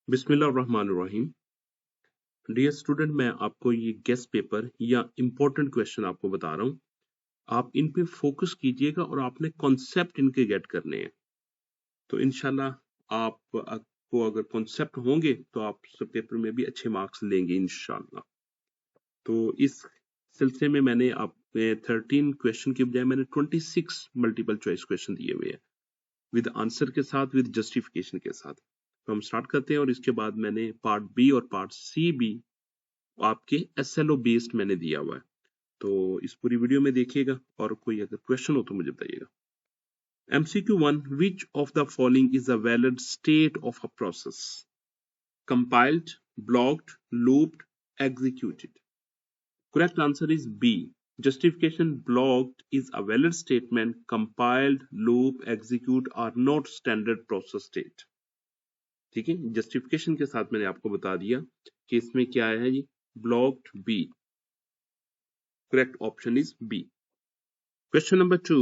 बिस्मिल्लाहिर्रहमानिर्रहीम। Dear student, मैं आपको ये गेस्ट पेपर या इम्पोर्टेंट क्वेश्चन आपको बता रहा हूँ। आप इन पे फोकस कीजिएगा और आपने कॉन्सेप्ट इनके गेट करने हैं। तो इंशाल्लाह आपको अगर कॉन्सेप्ट होंगे तो आप पेपर में भी अच्छे मार्क्स लेंगे इंशाल्लाह। तो इस सिलसिले में मैंने आपने 13 क्वेश्चन की बजाय मैंने 26 मल्टीपल चॉइस क्वेश्चन दिए हुए हैं, विद आंसर के साथ, विद जस्टिफिकेशन के साथ। तो हम स्टार्ट करते हैं और इसके बाद मैंने पार्ट बी और पार्ट सी भी आपके SLO बेस्ड मैंने दिया हुआ है। तो इस पूरी वीडियो में देखिएगा और कोई अगर क्वेश्चन हो तो मुझे बताइएगा। MCQ 1, which of the following is a valid state of a process? Compiled, blocked, looped, executed. Correct answer is B. Justification: blocked is a valid statement. Compiled, loop, execute are not standard process state. ठीक है, justification के साथ मैंने आपको बता दिया कि इसमें क्या है जी, blocked B. Correct option is B. Question number 2.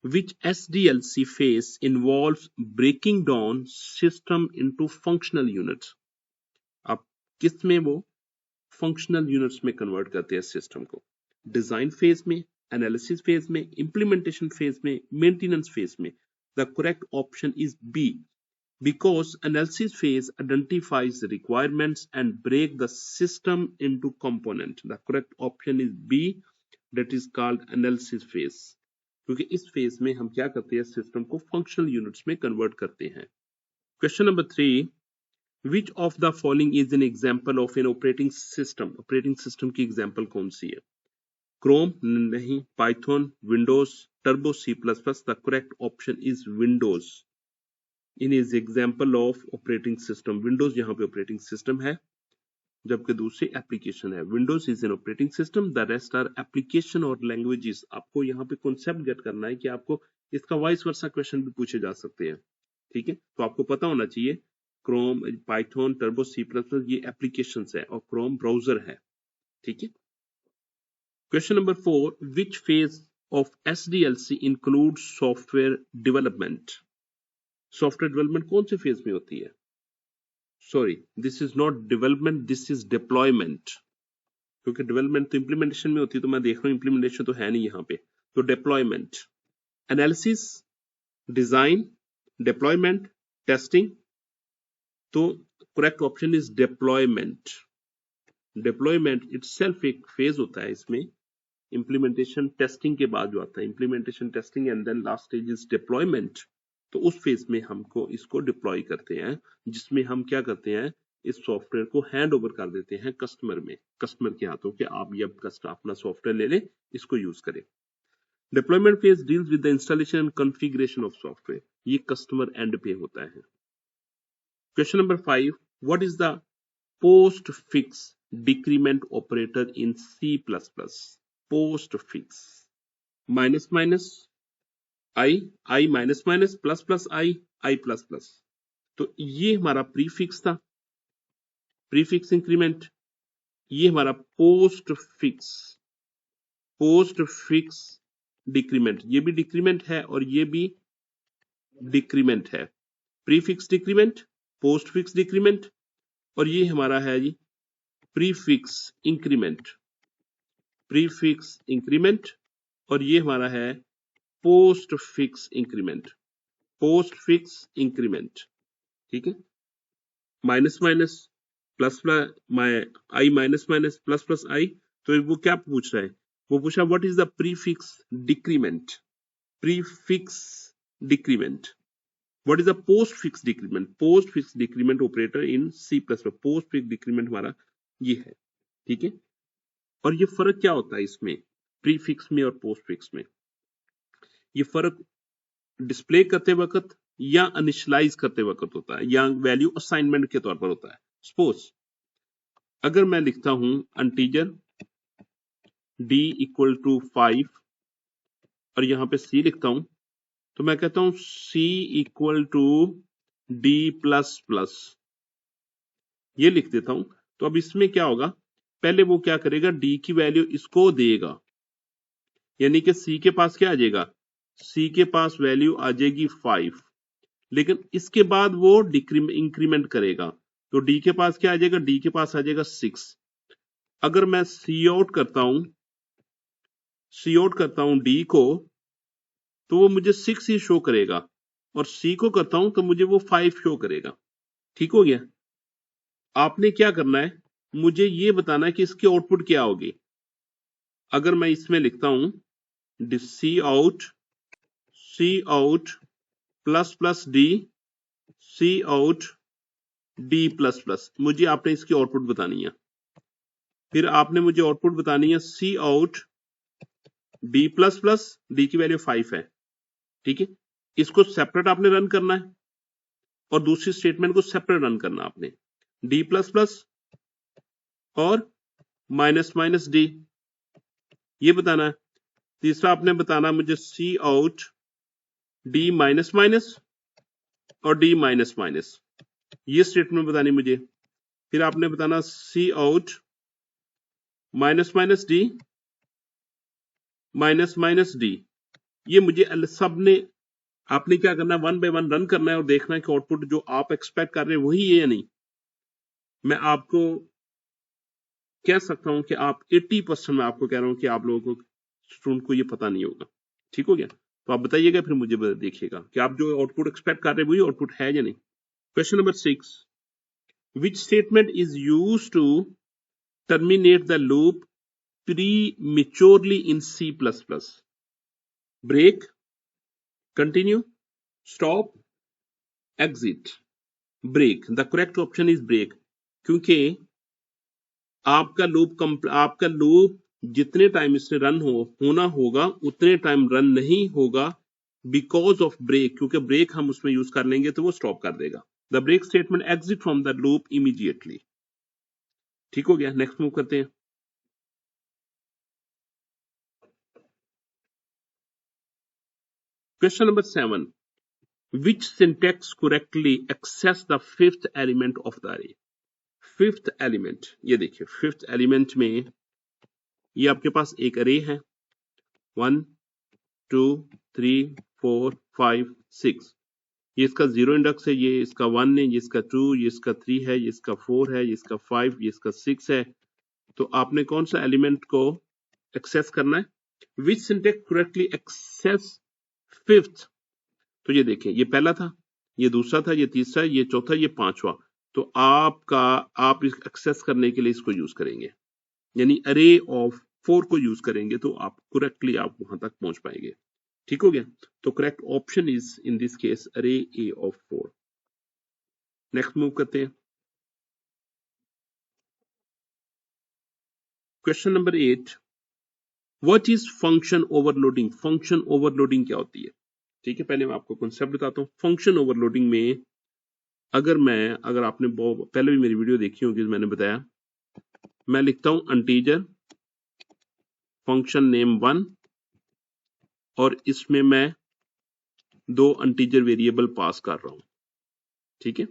Which SDLC phase involves breaking down system into functional units? अब किस में वो functional units में convert करते हैं system को? Design phase में, analysis phase में, implementation phase में, maintenance phase में? The correct option is B. Because analysis phase identifies the requirements and break the system into component. The correct option is B. That is called analysis phase. क्योंकि इस phase में हम क्या करते हैं, system को functional units में convert करते हैं। Question number 3. Which of the following is an example of an operating system? Operating system की एग्जांपल कौन सी है? क्रोम नहीं, Python, Windows, Turbo, C++। The correct option is Windows. In is example of operating system. Windows यहाँ पे operating system है, जबकि दूसरी एप्लीकेशन है। Windows is an operating system, the rest are application और लैंग्वेजेस। आपको यहाँ पे कॉन्सेप्ट गेट करना है कि आपको इसका वाइस वर्सा क्वेश्चन भी पूछे जा सकते हैं। ठीक है, तो आपको पता होना चाहिए क्रोम, पाइथन, टर्बो, C++ ये एप्लीकेशंस है और क्रोम ब्राउजर है। ठीक है। Question number 4. Which phase of SDLC include software development? Software development कौन से फेज में होती है? Sorry, this is not development, this is deployment. क्योंकि डेवलपमेंट तो इंप्लीमेंटेशन में होती है, तो मैं देख रहा हूँ इंप्लीमेंटेशन तो है नहीं यहाँ पे, तो deployment. Analysis, design, deployment, testing. तो correct option is deployment. Deployment itself एक फेज होता है इसमें, इंप्लीमेंटेशन टेस्टिंग के बाद जो आता है, implementation testing and then last stage is deployment. तो उस फेज में हमको इसको डिप्लॉय करते हैं, जिसमें हम क्या करते हैं, इस सॉफ्टवेयर को हैंड ओवर कर देते हैं कस्टमर में, कस्टमर के हाथों के, आप ये अपना सॉफ्टवेयर ले लें, इसको यूज करें। Deployment phase deals with the installation and configuration of software. ये कस्टमर एंड पे होता है। Question number 5. What is the post fix decrement operator in C++? Post fix, minus minus I minus minus, plus plus I plus plus. तो ये हमारा prefix था, prefix increment. ये हमारा पोस्ट फिक्स डिक्रीमेंट, ये भी डिक्रीमेंट है और ये भी डिक्रीमेंट है। Prefix decrement, post fix decrement, और ये हमारा है जी प्रीफिक्स इंक्रीमेंट। प्रीफिक्स इंक्रीमेंट और ये हमारा है post fix increment. Post fix increment. ठीक है, माइनस माइनस प्लस प्लस, आई माइनस माइनस प्लस प्लस आई। तो वो क्या पूछ रहा है, वो पूछा what is the prefix decrement? Prefix decrement. What is the post fix decrement? Post fix decrement operator in C++। Post fix decrement हमारा ये है। ठीक है, और ये फर्क क्या होता है इसमें, प्रीफिक्स में और पोस्ट फिक्स में? ये फर्क डिस्प्ले करते वक्त या इनिशियलाइज करते वक्त होता है, या वैल्यू असाइनमेंट के तौर पर होता है। सपोज अगर मैं लिखता हूं इंटीजर d इक्वल टू 5 और यहां पे C लिखता हूं, तो मैं कहता हूं C equal to d plus plus, ये लिख देता हूं। तो अब इसमें क्या होगा, पहले वो क्या करेगा, d की वैल्यू इसको देगा, यानी कि C के पास क्या आ जाएगा, C के पास वैल्यू आ जाएगी 5, लेकिन इसके बाद वो इंक्रीमेंट करेगा। तो डी के पास क्या आ जाएगा, डी के पास आ जाएगा 6। अगर मैं सी आउट करता हूं डी को, तो वो मुझे 6 ही शो करेगा, और सी को करता हूं तो मुझे वो 5 शो करेगा। ठीक हो गया। आपने क्या करना है, मुझे ये बताना है कि इसकी आउटपुट क्या होगी। अगर मैं इसमें लिखता हूं सी आउट प्लस प्लस डी, सी आउट डी प्लस प्लस, मुझे आपने इसकी आउटपुट बतानी है। फिर आपने मुझे आउटपुट बतानी है C out D plus plus, D की वैल्यू 5 है। ठीक है, इसको सेपरेट आपने रन करना है, और दूसरी स्टेटमेंट को सेपरेट रन करना आपने, डी प्लस प्लस और माइनस माइनस डी, ये बताना है। तीसरा आपने बताना मुझे C out D minus minus और डी माइनस माइनस, ये स्टेटमेंट बतानी मुझे। फिर आपने बताना C out minus minus D minus minus D, ये मुझे सबने आपने क्या करना है, 1 बाय 1 रन करना है और देखना है कि आउटपुट जो आप एक्सपेक्ट कर रहे हैं वही है या नहीं। मैं आपको कह सकता हूं कि आप 80% मैं आपको कह रहा हूं कि आप लोगों को, स्टूडेंट को ये पता नहीं होगा। ठीक हो गया। तो आप बताइएगा, फिर मुझे देखिएगा कि आप जो आउटपुट एक्सपेक्ट कर रहे हैं वही आउटपुट है या नहीं। Question number 6, which statement is used to terminate the loop prematurely in C++? Break, continue, stop, exit. Break. The correct option is break. क्योंकि आपका लूप जितने टाइम इससे रन होना होगा उतने टाइम रन नहीं होगा बिकॉज ऑफ ब्रेक, क्योंकि ब्रेक हम उसमें यूज कर लेंगे तो वो स्टॉप कर देगा। The break statement exit from the loop immediately. ठीक हो गया। नेक्स्ट मूव करते हैं। Question number 7, which syntax correctly access the fifth element of the array? Fifth element, ये देखिए फिफ्थ एलिमेंट में ये आपके पास एक अरे है, 1 2 3 4 5 6। ये इसका 0 इंडेक्स है, ये इसका 1 है, ये इसका 2, ये इसका 3 है, ये इसका 4 है, ये इसका 5, ये इसका 6 है। तो आपने कौन सा एलिमेंट को एक्सेस करना है? विच सिंटैक्स करेक्टली एक्सेस फिफ्थ। तो ये देखिए, ये पहला था, ये दूसरा था, ये तीसरा, ये चौथा, ये पांचवा। तो आप इस एक्सेस करने के लिए इसको यूज करेंगे, यानी अरे ऑफ 4 को यूज करेंगे तो आप करेक्टली आप वहां तक पहुंच पाएंगे। ठीक हो गया। तो correct option is in this case अरे ए ऑफ 4। नेक्स्ट मूव करते हैं। Question number 8, what is function overloading? Function overloading क्या होती है? ठीक है, पहले मैं आपको कॉन्सेप्ट बताता हूँ। फंक्शन ओवरलोडिंग में अगर आपने पहले भी मेरी वीडियो देखी होगी, मैंने बताया मैं लिखता हूं इंटीजर फंक्शन नेम 1 और इसमें मैं 2 इंटीजर वेरिएबल पास कर रहा हूं। ठीक है,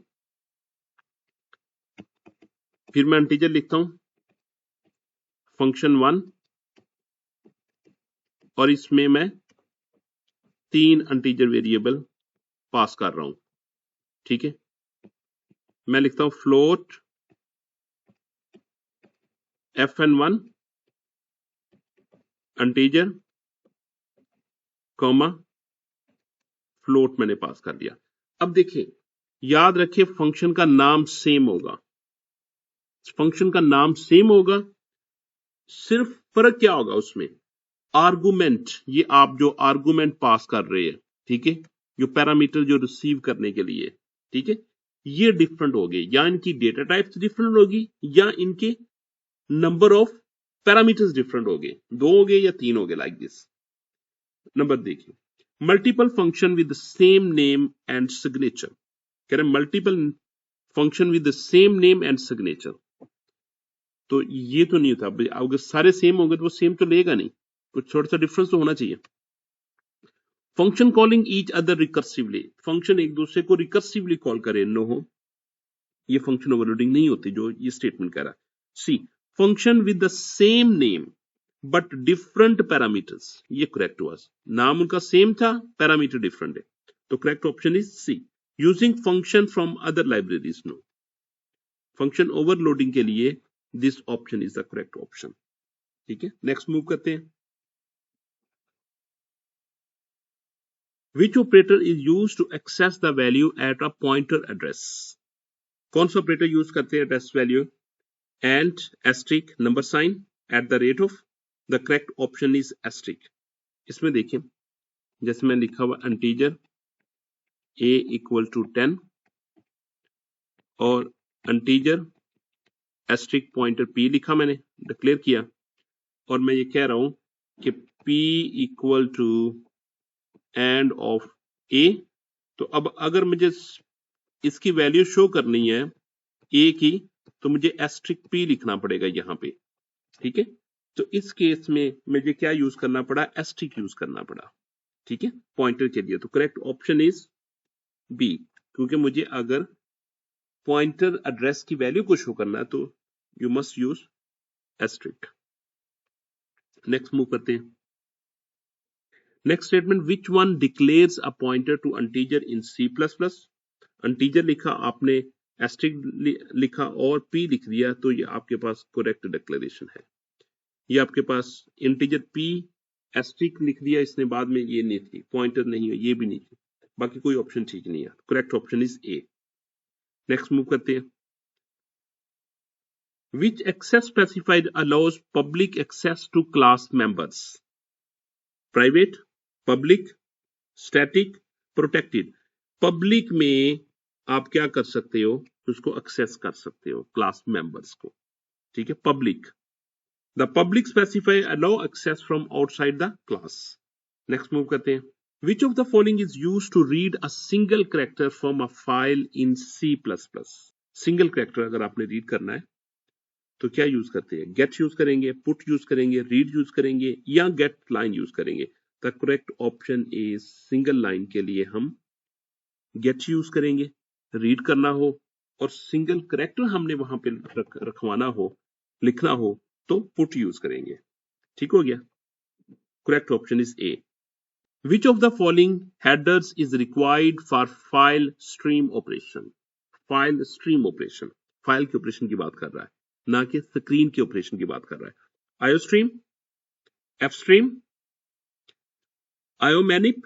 फिर मैं इंटीजर लिखता हूं फंक्शन 1 और इसमें मैं 3 इंटीजर वेरिएबल पास कर रहा हूं। ठीक है, मैं लिखता हूं float fn1 integer comma float मैंने पास कर दिया। अब देखिए, याद रखिए फंक्शन का नाम सेम होगा, फंक्शन का नाम सेम होगा, सिर्फ फर्क क्या होगा उसमें, आर्गुमेंट, ये आप जो आर्गुमेंट पास कर रहे हैं, ठीक है, जो पैरामीटर जो रिसीव करने के लिए, ठीक है, ये डिफरेंट होंगे, या इनकी डेटा टाइप्स डिफरेंट होगी या इनके नंबर ऑफ पैरामीटर्स डिफरेंट होंगे, 2 होंगे या 3 होंगे, लाइक दिस। नंबर देखिए, multiple function with same name and signature, कह रहे multiple function with the same name and signature. तो ये तो नहीं होता, अगर सारे सेम होंगे तो वो सेम तो लेगा नहीं, कुछ थोड़ा सा डिफरेंस तो होना चाहिए। Function calling each other recursively, function एक दूसरे को रिकर्सिवली कॉल करे, नो, ये फंक्शन ओवरलोडिंग नहीं होती जो ये स्टेटमेंट कह रहा है। C, function with the same name but different parameters, ये करेक्ट हुआ, नाम उनका सेम था, पैरामीटर डिफरेंट है, तो correct option is C. Using function from other libraries, no. Function overloading के लिए this option is the correct option. ठीक है, नेक्स्ट मूव करते हैं। Which operator is used to access the value at a pointer address? कौन सा operator use करते हैं address value? And asterisk number sign at the rate of. The correct option is asterisk. इसमें देखिए, जैसे मैं लिखा हुआ इंटीजर a इक्वल टू 10 और इंटीजर एस्ट्रिक पॉइंटर p लिखा, मैंने डिक्लेयर किया, और मैं ये कह रहा हूं कि p equal to and of a। तो अब अगर मुझे इसकी वैल्यू शो करनी है a की, तो मुझे एस्ट्रिक p लिखना पड़ेगा यहाँ पे। ठीक है, तो इस केस में मुझे क्या यूज करना पड़ा? एस्ट्रिक यूज करना पड़ा। ठीक है, पॉइंटर के लिए। तो करेक्ट ऑप्शन इज बी, क्योंकि मुझे अगर पॉइंटर एड्रेस की वैल्यू को शो करना है तो you must use asterisk. Next move करते हैं। Next statement, which one declares a pointer to integer in C plus plus? Integer लिखा आपने, एस्ट्रिक लिखा और p लिख दिया, तो ये आपके पास करेक्ट डिक्लेरेशन है। ये आपके पास इंटीजर p एस्ट्रिक लिख दिया इसने, बाद में ये नहीं थी, पॉइंटर नहीं है, ये भी नहीं थी, बाकी कोई ऑप्शन ठीक नहीं है। Correct option is a. Next move करते हैं। Which access specified allows public access to class members? Private, public, static, protected। Public में आप क्या कर सकते हो? उसको एक्सेस कर सकते हो क्लास मेंबर्स को। ठीक है, public. The public specify allow access from outside the class. Next move करते हैं। Which of the following is used to read a single character from a file in C++? Single character अगर आपने read करना है तो क्या use करते हैं? गेट यूज करेंगे, पुट यूज करेंगे, रीड यूज करेंगे, या गेट लाइन यूज करेंगे? The correct option is single line के लिए हम गेट यूज करेंगे, रीड करना हो और सिंगल कैरेक्टर हमने वहां पे रखवाना हो, लिखना हो, तो पुट यूज करेंगे। ठीक हो गया, correct option is a. Which of the following headers is required for file stream operation? File stream operation, file के ऑपरेशन की बात कर रहा है, ना कि स्क्रीन के ऑपरेशन की बात कर रहा है। आयो stream, F stream, iomanip,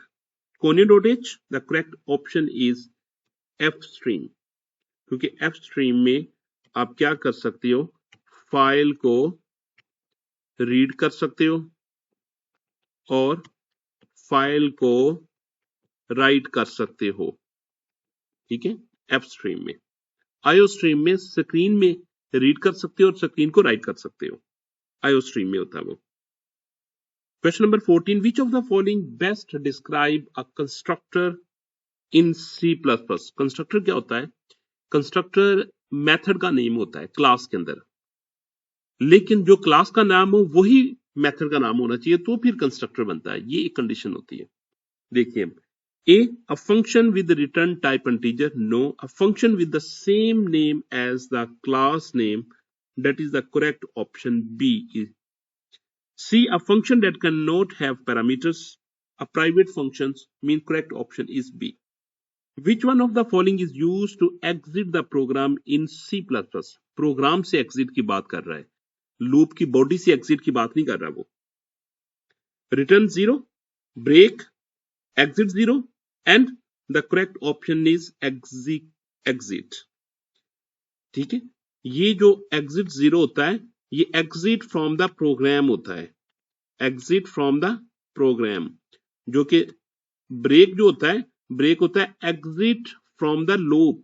कोनिडोटेच। The correct option is F stream, क्योंकि एफ स्ट्रीम में आप क्या कर सकते हो? फाइल को रीड कर सकते हो और फाइल को राइट कर सकते हो। ठीक है, एफ स्ट्रीम में। आयो स्ट्रीम में स्क्रीन में रीड कर सकते हो और स्क्रीन को राइट कर सकते हो, आयो स्ट्रीम में होता है वो। Question number 14, which of the following best describe a constructor in C++? Constructor क्या होता है? कंस्ट्रक्टर मेथड का नेम होता है क्लास के अंदर, लेकिन जो क्लास का नाम हो वही मेथड का नाम होना चाहिए, तो फिर कंस्ट्रक्टर बनता है। ये एक कंडीशन होती है। देखिए, A, a function with the return type integer. No, a function with the same name as the class name. That is the correct option B. C, a function that cannot have parameters. A private functions mean correct option is B. Which one of the following is used to exit the program in C++? Program से exit की बात कर रहा है, loop की body से exit की बात नहीं कर रहा वो। Return 0, break, exit 0, and the correct option is exit। ठीक है, ये जो exit 0 होता है, ये exit from the program होता है, exit from the program। जो कि break जो होता है, break होता है exit from the loop,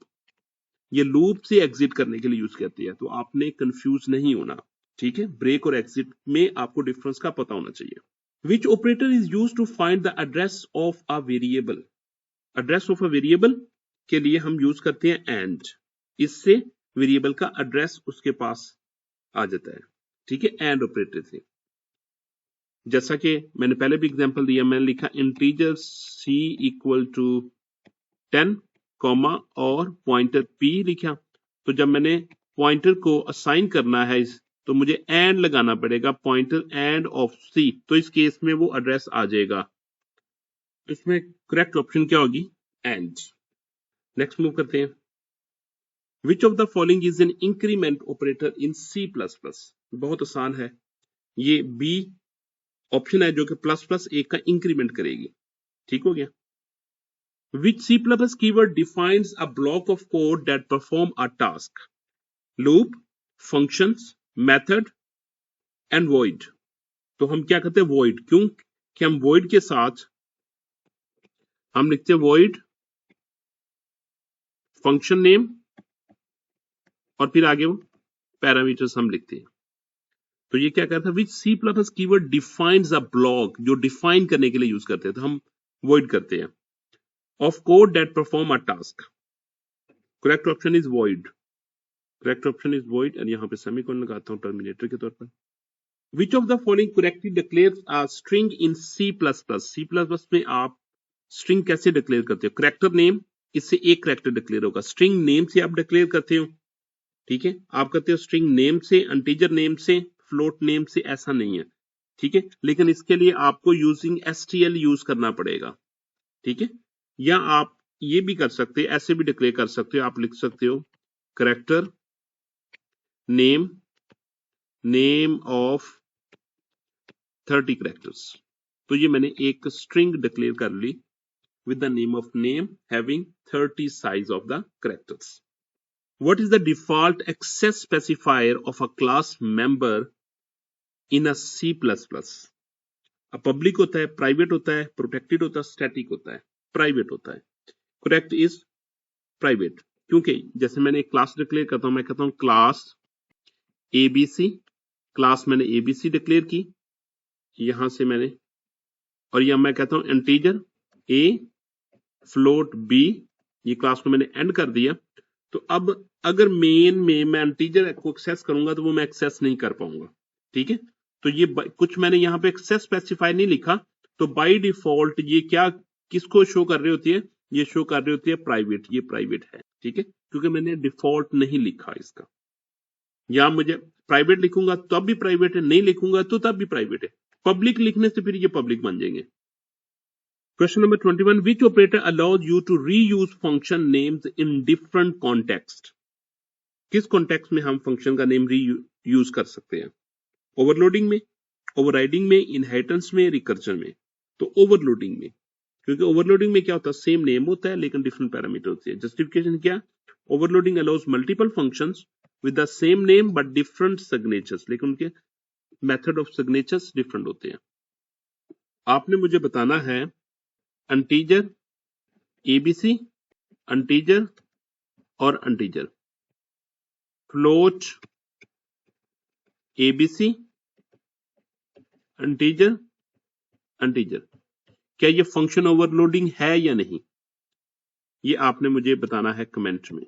ये लूप से एग्जिट करने के लिए यूज करती है, तो आपने कंफ्यूज नहीं होना। ठीक है, ब्रेक और एग्जिट में आपको डिफरेंस का पता होना चाहिए। Which operator is use to find the address of a variable? Address of a variable के लिए हम यूज करते हैं एंड, इससे वेरिएबल का एड्रेस उसके पास आ जाता है। ठीक है, एंड ऑपरेटर से, जैसा कि मैंने पहले भी एग्जांपल दिया, मैंने लिखा integer c equal to 10 comma और पॉइंटर p लिखा, तो जब मैंने पॉइंटर को असाइन करना है तो मुझे एंड लगाना पड़ेगा, पॉइंटर एंड ऑफ c, तो इस केस में वो एड्रेस आ जाएगा। इसमें करेक्ट ऑप्शन क्या होगी? एंड। नेक्स्ट मूव करते हैं। विच of the following is an increment operator in C++? बहुत आसान है, ये बी ऑप्शन है जो कि प्लस प्लस एक का इंक्रीमेंट करेगी। ठीक हो गया। विच C++ keyword defines a block of code that perform a task? Loop, functions, method and void. तो हम क्या करते हैं, वॉइड। क्यों कि हम वॉइड के साथ हम लिखते हैं वॉइड फंक्शन नेम और फिर आगे वो पैरामीटर्स हम लिखते हैं। तो ये क्या करता है, विच C++ keyword defines a block, जो डिफाइन करने के लिए यूज करते हैं, तो हम वॉइड करते हैं। Of code that perform a task, correct option is void, correct option is void. और यहाँ पे सेमीकोलन लगाता हूँ टर्मिनेटर के तौर पर। विच of the following correctly declares a string in C++? में आप स्ट्रिंग कैसे डिक्लेयर करते हो? करेक्टर नेम, इससे एक करेक्टर डिक्लेयर होगा। स्ट्रिंग नेम से आप डिक्लेयर करते हो, ठीक है, आप करते हो स्ट्रिंग नेम से, इंटीजर नेम से, फ्लोट नेम से, ऐसा नहीं है, ठीक है। लेकिन इसके लिए आपको यूजिंग STL यूज करना पड़ेगा, ठीक है। या आप ये भी कर सकते हैं, ऐसे भी डिक्लेयर कर सकते हो, आप लिख सकते हो character name, name of 30 characters. तो ये मैंने एक स्ट्रिंग डिक्लेयर कर ली with the name of name having 30 size of the characters. What is the default access specifier of a class member in a C++? अब पब्लिक होता है, private होता है, प्रोटेक्टेड होता है, स्टैटिक होता है? प्राइवेट होता है। करेक्ट इज प्राइवेट, क्योंकि जैसे मैंने एक क्लास डिक्लेयर करता हूं, मैं कहता हूं क्लास ABC, क्लास मैंने ABC डिक्लेयर की, यहां से मैंने, और यह मैं कहता हूं इंटीजर A फ्लोट B, ये क्लास को मैंने एंड कर दिया। तो अब अगर मेन में मैं इंटीजर को एक्सेस करूंगा तो वो मैं एक्सेस नहीं कर पाऊंगा, ठीक है। तो ये कुछ मैंने यहाँ पे एक्सेस स्पेसिफाई नहीं लिखा, तो बाय डिफॉल्ट ये क्या किसको शो कर रही होती है, ये शो कर रही होती है प्राइवेट, ये प्राइवेट है, ठीक है, क्योंकि मैंने डिफॉल्ट नहीं लिखा इसका। या मुझे प्राइवेट लिखूंगा तब भी प्राइवेट है, नहीं लिखूंगा तो तब भी प्राइवेट है। पब्लिक लिखने से फिर ये पब्लिक बन जाएंगे। Question number 21. Which operator allows you to reuse function names in different context? किस कॉन्टेक्स्ट में हम फंक्शन का नेम रीयूज कर सकते हैं? ओवरलोडिंग में, ओवरराइडिंग में, इनहेरिटेंस में, रिकर्जन में? तो ओवरलोडिंग में, क्योंकि ओवरलोडिंग में क्या होता है, सेम नेम होता है लेकिन डिफरेंट पैरामीटर होते हैं। जस्टिफिकेशन क्या? Overloading allows multiple functions with the same name but different signatures, लेकिन उनके मेथड ऑफ सिग्नेचर्स डिफरेंट होते हैं। आपने मुझे बताना है इंटीजर ABC, इंटीजर और integer, float ABC, integer, integer, क्या ये फंक्शन ओवरलोडिंग है या नहीं, ये आपने मुझे बताना है कमेंट में।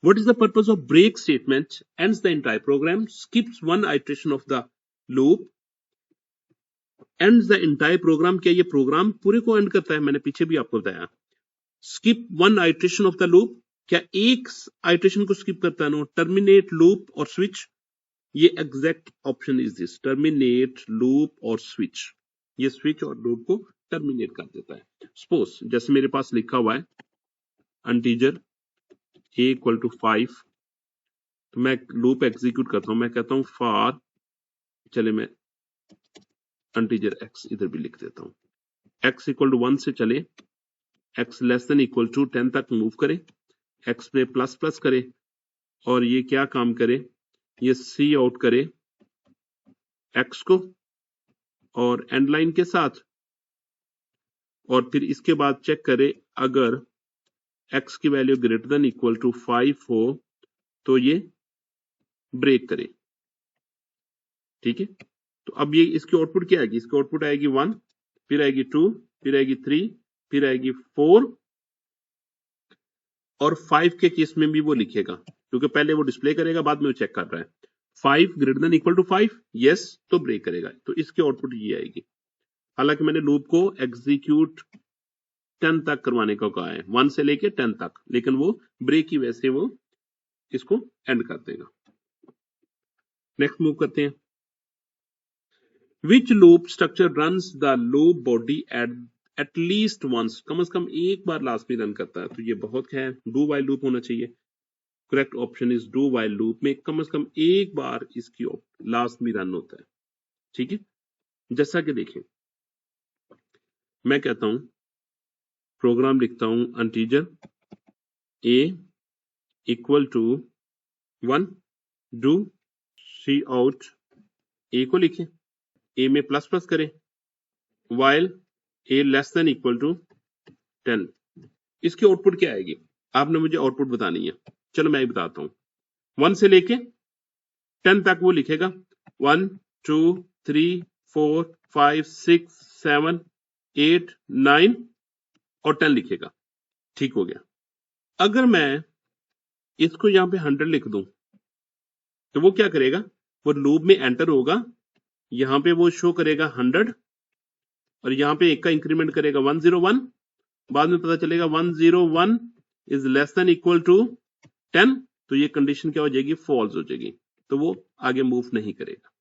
What is the purpose of break statement? Ends the entire program, skips one iteration of the loop, ends the entire program, क्या ये प्रोग्राम पूरे को एंड करता है? मैंने पीछे भी आपको बताया। skip one iteration of the loop, क्या एक आइट्रेशन को स्किप करता है? नो। टर्मिनेट लूप और स्विच, ये exact option is this, terminate loop और स्विच, ये स्विच और लूप को टर्मिनेट कर देता है। सपोज जैसे मेरे पास लिखा हुआ है इंटीजर a इक्वल टू 5, तो मैं लूप एग्जीक्यूट करता हूं, मैं कहता हूं फॉर, चले मैं इंटीजर x इधर भी लिख देता हूं, x इक्वल टू 1 से चले x less than equal to 10 तक मूव करे, x पे प्लस प्लस करे, और ये क्या काम करे, ये सी आउट करे x को और एंड लाइन के साथ, और फिर इसके बाद चेक करे अगर x की value greater than equal to 5 हो तो ये ब्रेक करे, ठीक है। तो अब ये इसकी आउटपुट क्या आएगी, इसकी आउटपुट आएगी 1, फिर आएगी 2, फिर आएगी 3, फिर आएगी 4, और 5 के केस में भी वो लिखेगा, क्योंकि पहले वो डिस्प्ले करेगा, बाद में वो चेक कर रहा है। 5 greater than equal to 5, yes, तो ब्रेक करेगा, तो इसकी आउटपुट ये आएगी। हालांकि मैंने लूप को एग्जीक्यूट 10 तक करवाने को कहा है, 1 से लेके 10 तक, लेकिन वो ब्रेक की वजह से वो इसको एंड कर देगा। नेक्स्ट मूव करते हैं। Which loop structure runs the loop body at least once, कम से कम एक बार लास्ट में रन करता है, तो ये बहुत है, डू वाइल लूप होना चाहिए। Correct option is do while loop में कम से कम एक बार इसकी लास्ट में रन होता है। ठीक है, जैसा कि देखें मैं कहता हूं प्रोग्राम लिखता हूं integer a equal to 1, do C out a को लिखें, a में प्लस प्लस करें, while a less than equal to 10। इसकी आउटपुट क्या आएगी? आपने मुझे आउटपुट बतानी है। चलो मैं बताता हूं। 1 से लेके 10 तक वो लिखेगा 1 2 3 4 5 6 7 8 9 और 10 लिखेगा। ठीक हो गया। अगर मैं इसको यहां पे 100 लिख दूं तो वो क्या करेगा? वो लूप में एंटर होगा, यहां पे वो शो करेगा 100 और यहां पे एक का इंक्रीमेंट करेगा 101, बाद में पता चलेगा 101 is less than equal to 10, तो ये कंडीशन क्या हो जाएगी? फॉल्स हो जाएगी, तो वो आगे मूव नहीं करेगा।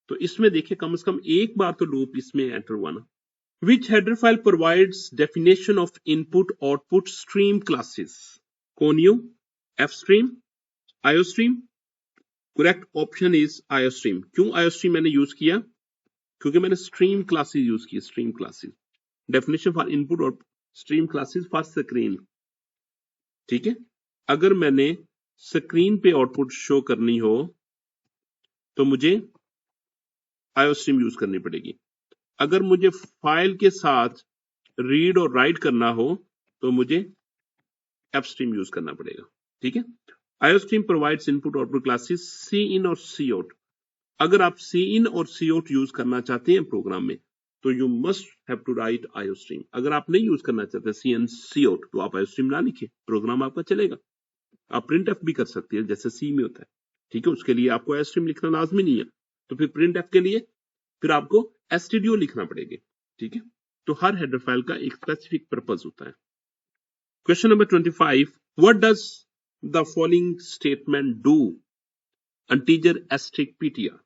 तो इसमें देखिए कम से कम एक बार तो लूप इसमें एंटर हुआ ना। Which header file provides definition of input output stream classes? Conio, fstream, iostream? Correct option is iostream. क्यों iostream मैंने यूज किया? क्योंकि मैंने stream classes यूज की। stream classes definition for input और stream classes for screen। ठीक है, अगर मैंने स्क्रीन पे आउटपुट शो करनी हो तो मुझे iostream यूज करनी पड़ेगी। अगर मुझे फाइल के साथ रीड और राइट करना हो तो मुझे fstream यूज करना पड़ेगा। ठीक है, iostream provides input output classes C in और सी आउट। अगर आप सी इन और सी आउट यूज करना चाहते हैं प्रोग्राम में तो you must have to write iostream। अगर आप नहीं यूज करना चाहते सी इन सी आउट तो आप iostream ना लिखे, प्रोग्राम आपका चलेगा। आप प्रिंट एफ भी कर सकते हैं जैसे सी में होता है। ठीक है, उसके लिए आपको iostream लिखना लाजमी नहीं है, तो फिर प्रिंट एफ के लिए फिर आपको stdio लिखना पड़ेगा। ठीक है, तो हर हेडर फाइल का एक स्पेसिफिक पर्पस होता है। Question number 25, what does the following statement do? Integer asterisk ptr,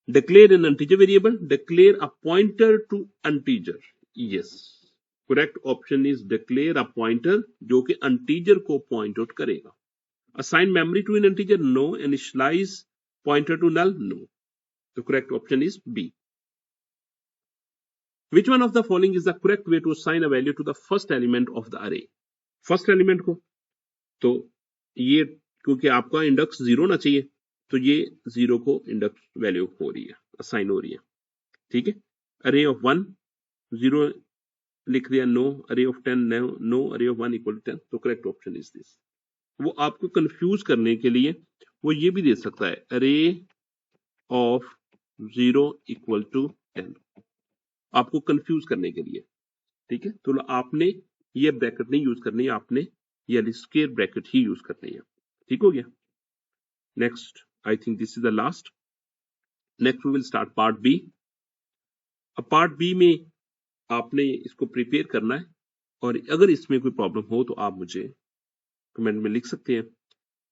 declare an integer variable, declare a pointer to integer। yes, correct option is declare a pointer जो कि integer को point out करेगा। assign memory to an integer, no। initialize pointer to null, no। the correct option is B। which one of the following is the correct way to assign a value to the first element of the array? First element को तो ये क्योंकि आपका index 0 ना चाहिए तो ये 0 को इंडेक्स वैल्यू हो रही है, असाइन हो रही है। ठीक है, अरे ऑफ 1 0 लिख दिया, नो। अरे ऑफ 10 नो। अरे ऑफ 1 इक्वल टू 10, तो करेक्ट ऑप्शन इज दिस। वो आपको कंफ्यूज करने के लिए वो ये भी दे सकता है अरे ऑफ 0 इक्वल टू 10, आपको कंफ्यूज करने के लिए। ठीक है, तो आपने ये ब्रैकेट नहीं यूज करनी है, आपने ये स्क्वायर ब्रैकेट ही यूज करनी है। ठीक हो गया। Next, I think this is the last. Next we will start part B. अब पार्ट बी में आपने इसको प्रिपेयर करना है और अगर इसमें कोई प्रॉब्लम हो तो आप मुझे कमेंट में लिख सकते हैं।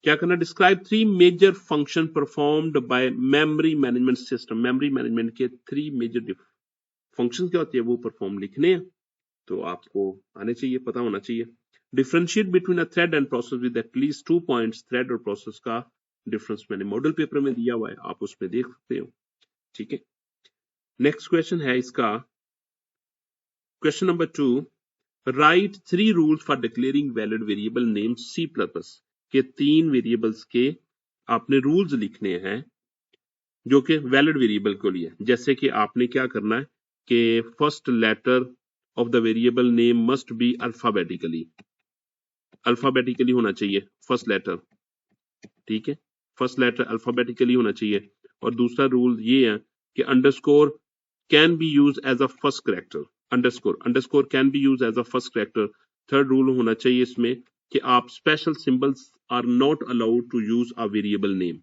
क्या करना? Describe 3 major function performed by memory management system. Memory management के 3 मेजर फंक्शन क्या होते हैं वो परफॉर्म लिखने हैं, तो आपको आने चाहिए, पता होना चाहिए। Differentiate between a thread and process with at least 2 points. Thread और प्रोसेस का डिफरेंस मैंने मॉडल पेपर में दिया हुआ है, आप उसमें देख सकते हो। ठीक है, नेक्स्ट क्वेश्चन है इसका question number 2, write 3 rules for declaring valid variable name C plus के 3 वेरिएबल्स के आपने रूल्स लिखने हैं जो कि वैलिड वेरिएबल के लिए। जैसे कि आपने क्या करना है कि first letter of the variable name must be alphabetically होना चाहिए फर्स्ट लेटर। ठीक है, फर्स्ट लेटर अल्फाबेटिकली होना चाहिए। और दूसरा रूल ये है कि underscore can be use as a first character. Underscore can be use as a first character. Third rule होना चाहिए इसमें कि आप special symbols are not allowed to use a variable name.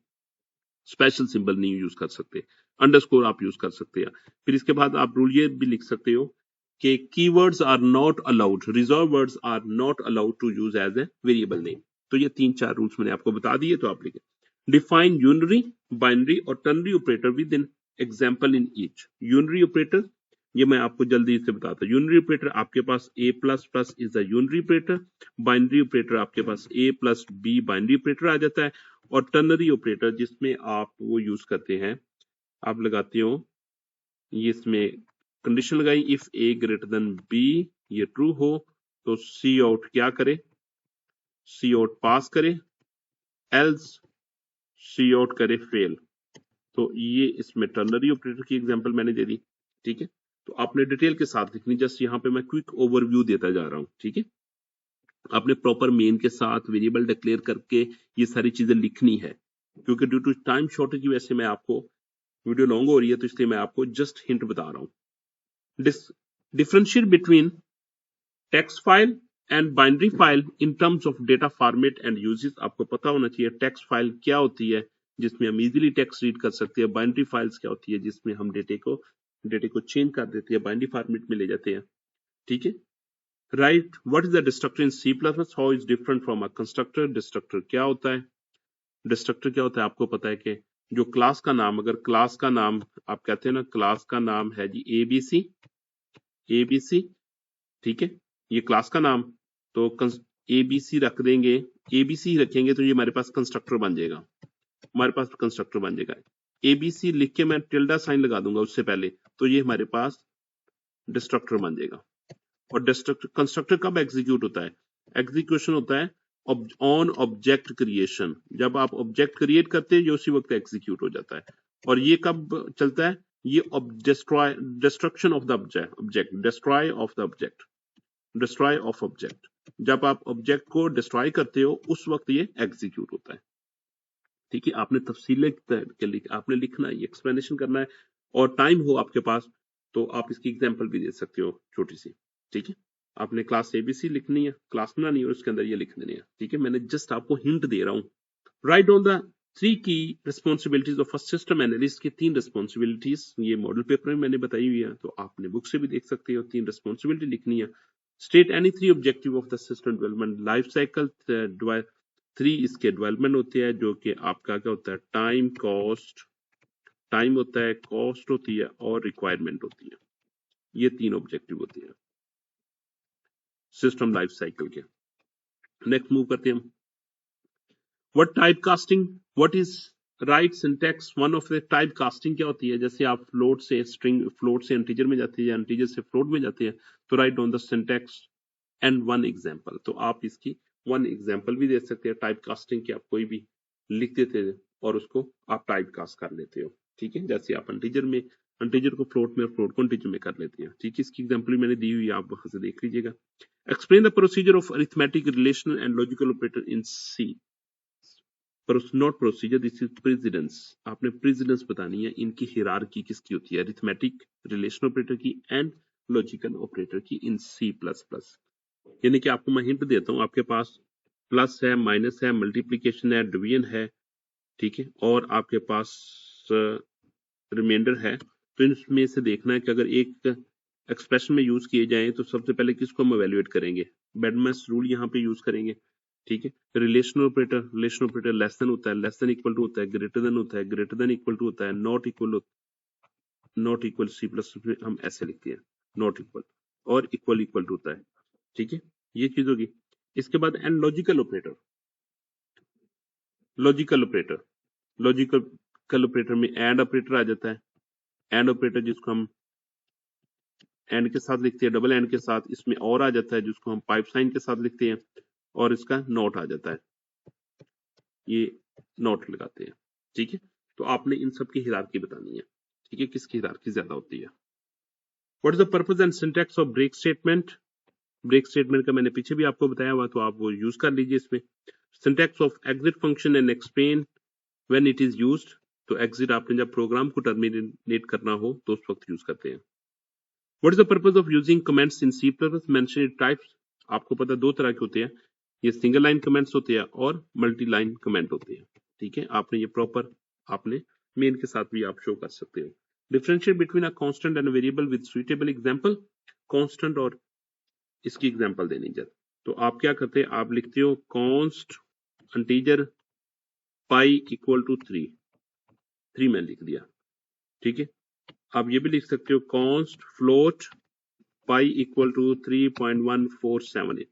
Special symbol नहीं use कर सकते, underscore आप use कर सकते हैं। फिर इसके बाद आप रूल ये भी लिख सकते हो कि keywords are not allowed, reserve words are not allowed to use as a variable name. तो ये 3-4 रूल्स मैंने आपको बता दिए, तो आप लिखें। डिफाइन यूनरी, बाइनरी और ternary operator with an example in each. Unary operator ये मैं आपको जल्दी से बताता हूँ। यूनिटरी ऑपरेटर आपके पास a plus plus is the unitary operator, binary operator आपके पास a plus b binary operator आ जाता है, और टर्नरी ऑपरेटर जिसमें आप वो यूज करते हैं, आप लगाते हो ये इसमें कंडीशन लगाई, if a greater than b, ये ट्रू हो तो सी आउट क्या करे, सी आउट पास करे, एल्स सी आउट करे फेल। तो ये इसमें टर्नरी ऑपरेटर की एग्जांपल मैंने दे दी, ठीक है। तो आपने डिटेल के साथ लिखनी, जस्ट यहाँ पे मैं क्विक ओवरव्यू देता जा रहा हूँ, ठीक है। आपने प्रॉपर मेन के साथ वेरिएबल डिक्लेयर करके ये सारी चीजें लिखनी है, क्योंकि ड्यू टू टाइम शॉर्टेज की वजह से मैं आपको, वीडियो लॉन्ग हो रही है तो इसलिए मैं आपको जस्ट हिंट बता रहा हूँ। Differentiate between text file and binary file in terms of data format and uses. आपको पता होना चाहिए टेक्स्ट फाइल क्या होती है जिसमें हम इजीली टेक्स्ट रीड कर सकते हैं, बाइनरी फाइल्स क्या होती है जिसमें हम डेटे को चेंज कर देते हैं, बाइनरी फॉर्मेट में ले जाते हैं, ठीक है। Right, what is the destructor in C plus plus, how is different from a constructor. Destructor क्या होता है, डिस्ट्रक्टर क्या होता है, आपको पता है कि जो क्लास का नाम, अगर क्लास का नाम आप कहते हैं ना, क्लास का नाम है जी एबीसी, ठीक है, ये क्लास का नाम, तो एबीसी रख देंगे, एबीसी रखेंगे तो ये हमारे पास कंस्ट्रक्टर बन जाएगा, हमारे पास कंस्ट्रक्टर बन जाएगा। एबीसी लिख के मैं टिल्डा साइन लगा दूंगा उससे पहले, तो ये हमारे पास डिस्ट्रक्टर बन जाएगा। और डिस्ट्रक्टर कंस्ट्रक्टर कब एग्जीक्यूट होता है, एग्जीक्यूशन होता है ऑन ऑब्जेक्ट क्रिएशन, जब आप ऑब्जेक्ट क्रिएट करते हैं ये उसी वक्त एग्जीक्यूट हो जाता है। और ये कब चलता है, ये destruction of the object, destroy of the object, destroy of object, जब आप ऑब्जेक्ट को डिस्ट्रॉय करते हो उस वक्त ये एग्जीक्यूट होता है, ठीक है। आपने तफसील आपने लिखना है, एक्सप्लेनेशन करना है, और टाइम हो आपके पास तो आप इसकी एग्जांपल भी दे सकते हो छोटी सी, ठीक है। आपने क्लास एबीसी लिखनी है, क्लास बनानी है और उसके अंदर ये लिख देनी है, ठीक है। मैंने जस्ट आपको हिंट दे रहा हूँ। राइट ऑन द 3 की responsibilities of a system analyst की 3 रिस्पॉन्सिबिलिटीज ये मॉडल पेपर में मैंने बताई हुई है, तो आपने बुक से भी देख सकते हो। 3 रिस्पॉन्सिबिलिटी लिखनी है। State any 3 objective of the system development life cycle. 3 इसके डेवलपमेंट होते हैं, जो कि आपका क्या होता है, टाइम, कॉस्ट, टाइम होता है, कॉस्ट होती है और रिक्वायरमेंट होती है। ये 3 ऑब्जेक्टिव होते हैं सिस्टम लाइफ साइकिल के। नेक्स्ट मूव करते हैं हम। What type casting, what is right syntax, one of the type casting क्या होती है, जैसे आप फ्लोट से स्ट्रिंग, फ्लोट से इंटीजर में जाते हैं या इंटीजर से फ्लोट में जाते हैं, तो right on the syntax and one example. तो आप इसकी वन एग्जांपल भी दे सकते हैं टाइप कास्टिंग की, आप कोई भी लिख देते हैं और उसको आप टाइप कास्ट कर लेते हो, ठीक है। जैसे आप इंटीजर में, इंटीजर को फ्लोट में और फ्लोट को इंटीजर में कर लेते हैं, ठीक है। इसकी एग्जांपल मैंने दी हुई है, आप वहां से देख लीजिएगा। Explain the procedure of arithmetic relational and logical operator in C. Not procedure, this is precedence. आपने प्रेसिडेंस बतानी है, इनकी हिरार्की किसकी होती है, अरिथमेटिक रिलेशनल ऑपरेटर की एंड लॉजिकल ऑपरेटर की इन सी प्लस प्लस। यानी कि आपको मैं हिंट देता हूं, आपके पास प्लस है, माइनस है, मल्टीप्लीकेशन है, डिवीजन है, ठीक है, और आपके पास रिमाइंडर है। तो इसमें से देखना है कि अगर एक एक्सप्रेशन में यूज किए जाए तो सबसे पहले किसको हम एवेल्युएट करेंगे, बेडमैस रूल यहाँ पे यूज करेंगे, ठीक है। रिलेशनल ऑपरेटर लेस देन होता है, लेस देन इक्वल टू होता है, ग्रेटर देन होता है, ग्रेटर देन इक्वल टू होता है, नॉट इक्वल सी प्लस हम ऐसे लिखते हैं, नॉट इक्वल, और इक्वल टू होता है, ठीक है। ये चीज होगी। इसके बाद एंड लॉजिकल ऑपरेटर में एंड ऑपरेटर आ जाता है। एंड ऑपरेटर जिसको हम एंड के साथ लिखते हैं, डबल एंड के साथ, इसमें और आ जाता है जिसको हम पाइप साइन के साथ लिखते हैं, और इसका नॉट आ जाता है, ये नॉट लगाते हैं, ठीक है। तो आपने इन सब की हिरार्की बतानी है, ठीक है, किसकी हिरार्की ज्यादा होती है। What is the purpose and syntax of break statement. Break statement का मैंने पीछे भी आपको बताया हुआ, तो आप वो यूज कर लीजिए इसमें। Syntax of exit function and explain when it is used. तो एग्जिट आपने जब प्रोग्राम को टर्मिनेट करना हो तो उस वक्त यूज करते हैं। What is the purpose of using comments in C plus, mention types. आपको पता है 2 तरह के होते हैं, ये सिंगल लाइन कमेंट्स होते हैं और मल्टी लाइन कमेंट होते हैं, ठीक है। आपने ये प्रॉपर आपने मेन के साथ भी आप शो कर सकते हो। Differentiate between a constant and variable with suitable example. Constant और इसकी एग्जांपल देनी जब, तो आप क्या करते हैं, आप लिखते हो const integer pi equal to 3 मैंने लिख दिया, ठीक है। आप ये भी लिख सकते हो const float pi equal to 3.1478।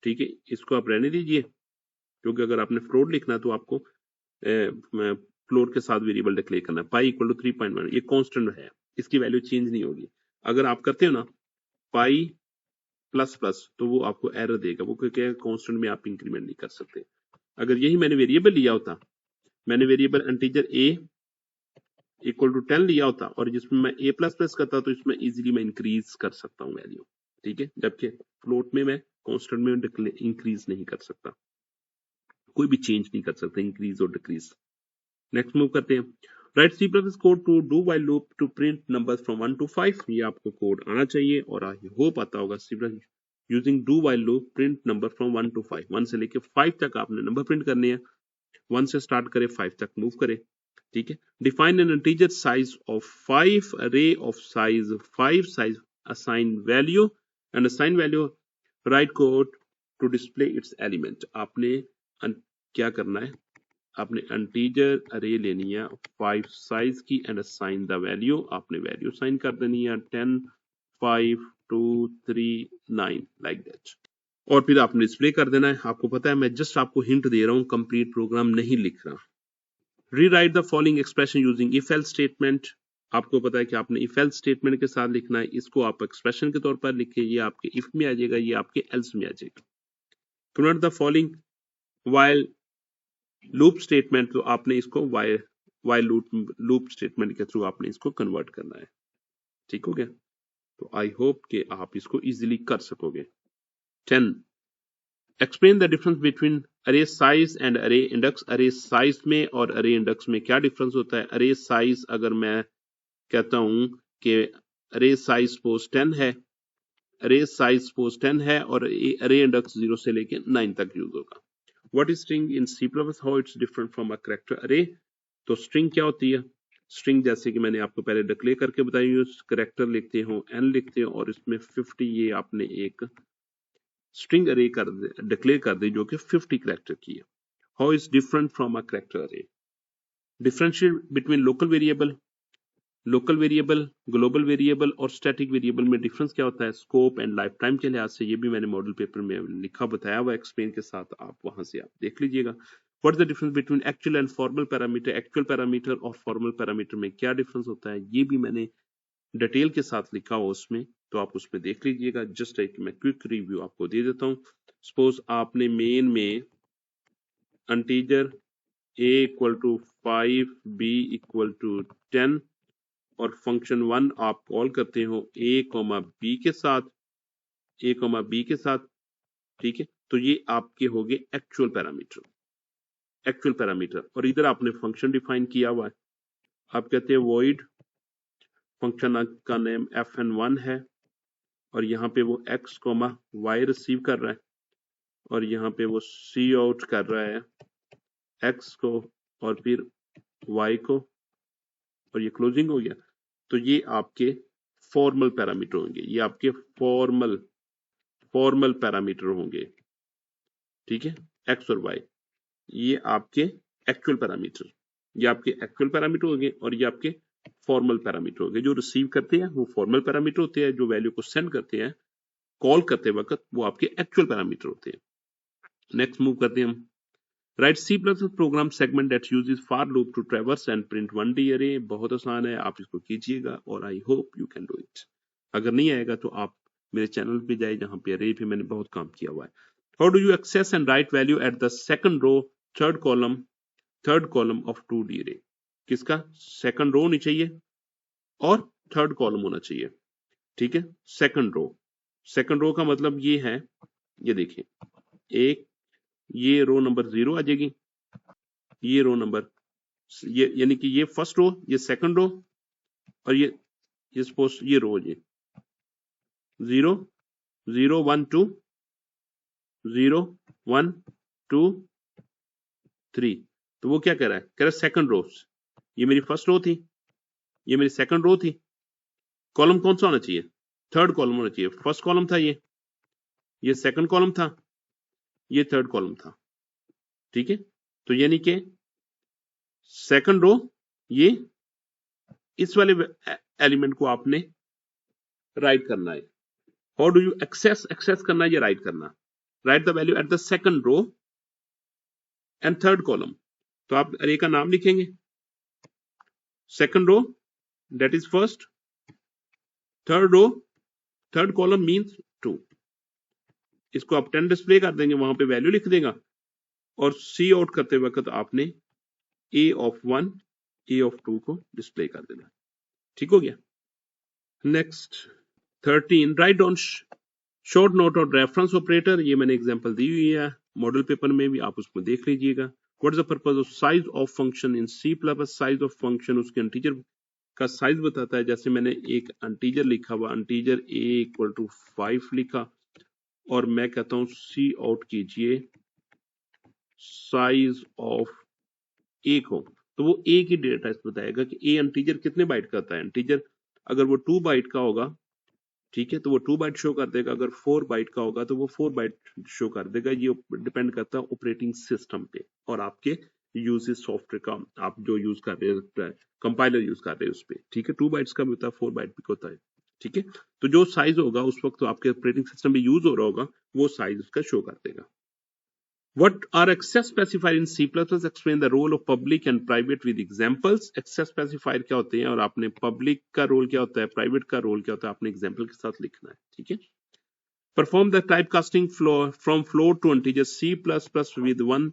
ठीक है, इसको आप रहने दीजिए, क्योंकि अगर आपने फ्लोट लिखना है तो आपको फ्लोट के साथ वेरिएबल डिक्लेयर करना है। पाई इक्वल टू 3.1, ये कांस्टेंट है, इसकी वैल्यू चेंज नहीं होगी। अगर आप करते हो ना पाई प्लस प्लस, तो वो आपको एरर देगा, वो क्योंकि कांस्टेंट में आप इंक्रीमेंट नहीं कर सकते। अगर यही मैंने वेरिएबल लिया होता, मैंने variable integer a equal to 10 लिया होता और जिसमें मैं a प्लस प्लस करता तो इसमें इजीली मैं इंक्रीज कर सकता हूँ वैल्यू। ठीक है, जबकि फ्लोट में मैं कांस्टेंट में इंक्रीज नहीं कर सकता, कोई भी चेंज नहीं कर सकता, इंक्रीज और डिक्रीज। नेक्स्ट मूव करते हैं। Write C plus code to do while loop to print numbers from 1 to 5। ये आपको कोड आना चाहिए और आई होप आता होगा। C plus using do while loop print number from 1 to 5, 1 से लेके 5 तक आपने नंबर प्रिंट करने हैं। 1 से स्टार्ट करे 5 तक मूव करे। ठीक है, define an integer size of 5 array of size 5 size assign value and assign value write code to display its element. आपने क्या करना है, आपने इंटीजर अरे लेनी है 5 साइज की एंड असाइन द वैल्यू। आपने वैल्यू असाइन कर देनी है 10 5 2 3 9 लाइक दैट, और फिर आपने डिस्प्ले कर देना है। आपको पता है मैं जस्ट आपको हिंट दे रहा हूं, कंप्लीट प्रोग्राम नहीं लिख रहा। Rewrite the following expression using if else statement. आपको पता है कि आपने इफ एल्स स्टेटमेंट के साथ लिखना है, इसको आप एक्सप्रेशन के तौर पर लिखे, ये आपके इफ में आ जाएगा, ये आपके एल्स में आ जाएगा। Convert the following while loop statement, तो आपने इसको वाइल लूप स्टेटमेंट के थ्रू आपने इसको कन्वर्ट करना है। ठीक हो गया, तो आई होप कि आप इसको इजीली कर सकोगे। 10, एक्सप्लेन द डिफरेंस बिटवीन अरे साइज एंड अरे इंडेक्स। अरे साइज में और अरे इंडेक्स में क्या डिफरेंस होता है। अरे साइज अगर मैं कहता हूं कि अरे साइज सपोज 10 है, अरे साइज सपोज 10 है और अरे इंडेक्स 0 से लेके 9 तक यूज होगा। What is string in C plus, how its different from a character array. तो स्ट्रिंग क्या होती है, स्ट्रिंग जैसे कि मैंने आपको पहले डिक्लेयर करके बताई, कैरेक्टर लिखते हो n लिखते हो और इसमें 50 ये आपने एक स्ट्रिंग अरे कर डिक्लेयर कर दी जो कि 50 कैरेक्टर की है। How is different from a character array. Differentiate between local variable, global variable और स्टैटिक वेरिएबल में डिफरेंस क्या होता है। स्कोप एंड लाइफ टाइम के लिहाज से ये भी मैंने मॉडल पेपर में लिखा बताया हुआ एक्सप्लेन के साथ, आप वहां से आप देख लीजिएगा। What is the difference between actual and formal parameter. Actual parameter और फॉर्मल पैरामीटर में क्या डिफरेंस होता है, ये भी मैंने डिटेल के साथ लिखा हुआ उसमें, तो आप उसमें देख लीजिएगा। जस्ट एक मैं क्विक रिव्यू आपको दे देता हूँ। सपोज आपने मेन में integer a equal to 5 b equal to 10 और फंक्शन 1 आप कॉल करते हो a b के साथ, के साथ। ठीक है, तो ये आपके हो गए एक्चुअल पैरामीटर। और इधर आपने फंक्शन डिफाइन किया हुआ है, आप कहते हैं वॉइड, फंक्शन का नेम fn1 है और यहाँ पे वो x y रिसीव कर रहा है और यहाँ पे वो सी आउट कर रहा है x को और फिर y को, और ये क्लोजिंग हो गया। तो ये आपके फॉर्मल पैरामीटर होंगे, ये आपके फॉर्मल पैरामीटर होंगे। ठीक है, x और y ये आपके एक्चुअल पैरामीटर, ये आपके एक्चुअल पैरामीटर होंगे और ये आपके फॉर्मल पैरामीटर होंगे। जो रिसीव करते हैं वो फॉर्मल पैरामीटर होते हैं, जो वैल्यू को सेंड करते हैं कॉल करते वक्त वो आपके एक्चुअल पैरामीटर होते हैं। नेक्स्ट मूव करते हैं हम। Write C plus program segment that uses for loop to traverse and print 1D array. बहुत आसान है, आप इसको कीजिएगा और I hope you can do it. अगर नहीं आएगा तो आप मेरे चैनल पे जाए, जहां पे अरे पे मैंने बहुत काम किया हुआ है। How do you access and write value at the second row third column of 2D array. किसका सेकंड रो होनी चाहिए और थर्ड कॉलम होना चाहिए। ठीक है, सेकंड रो का मतलब ये है, ये देखिए, एक ये रो नंबर 0 आ जाएगी, ये रो नंबर, ये यानी कि ये फर्स्ट रो, ये सेकंड रो और ये सपोज ये रो, ये 0 0 1 2 0 1 2 3। तो वो क्या कह रहा है, कह रहा है सेकंड रो, ये मेरी फर्स्ट रो थी, ये मेरी सेकंड रो थी। कॉलम कौन सा होना चाहिए, थर्ड कॉलम होना चाहिए। फर्स्ट कॉलम था ये सेकंड कॉलम था, ये थर्ड कॉलम था। ठीक है, तो यानी कि सेकंड रो ये इस वाले एलिमेंट को आपने राइट करना है। हाउ डू यू एक्सेस करना है या राइट करना, write the value at the second row and third column. तो आप अरे का नाम लिखेंगे, second row that is first, third row third column means 2। इसको आप 10 डिस्प्ले कर देंगे, वहां पे वैल्यू लिख देगा, और सी आउट करते वक्त आपने ए ऑफ 1 ए ऑफ 2 को डिस्प्ले कर देना। ठीक हो गया। Next 13 write down short note और रेफरेंस ऑपरेटर। ये मैंने एग्जांपल दी हुई है मॉडल पेपर में भी, आप उसको देख लीजिएगा। What is the purpose of size of function in C plus, size of function उसके इंटीजर का साइज बताता है। जैसे मैंने एक इंटीजर लिखा हुआ, इंटीजर a इक्वल टू 5 लिखा, और मैं कहता हूं सी आउट कीजिए साइज ऑफ a को, तो वो a की डेटा टाइप बताएगा कि a इंटीजर कितने बाइट का होता है। इंटीजर अगर वो 2 बाइट का होगा, ठीक है, तो वो 2 बाइट शो कर देगा। अगर 4 बाइट का होगा तो वो 4 बाइट शो कर देगा। ये डिपेंड करता है ऑपरेटिंग सिस्टम पे और आपके यूजेस सॉफ्टवेयर का, आप जो यूज कर रहे हैं, कंपाइलर यूज कर रहे हैं उस पे। ठीक है, 2 बाइट्स का भी होता है, 4 बाइट भी होता है। ठीक है, तो जो साइज होगा उस वक्त तो आपके ऑपरेटिंग सिस्टम में यूज हो रहा होगा, वो साइज उसका शो कर देगा। What are access specifier in C++? Explain the role of public and private with examples. Access specifier क्या होते हैं और आपने public का रोल क्या होता है, private का रोल क्या होता है, आपने एग्जाम्पल के साथ लिखना है। ठीक है। Perform the typecasting flow from float to integer C++ with one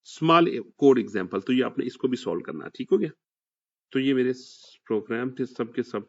small code example. तो ये आपने इसको भी सॉल्व करना है। ठीक हो गया। तो ये मेरे प्रोग्राम थे सब के सब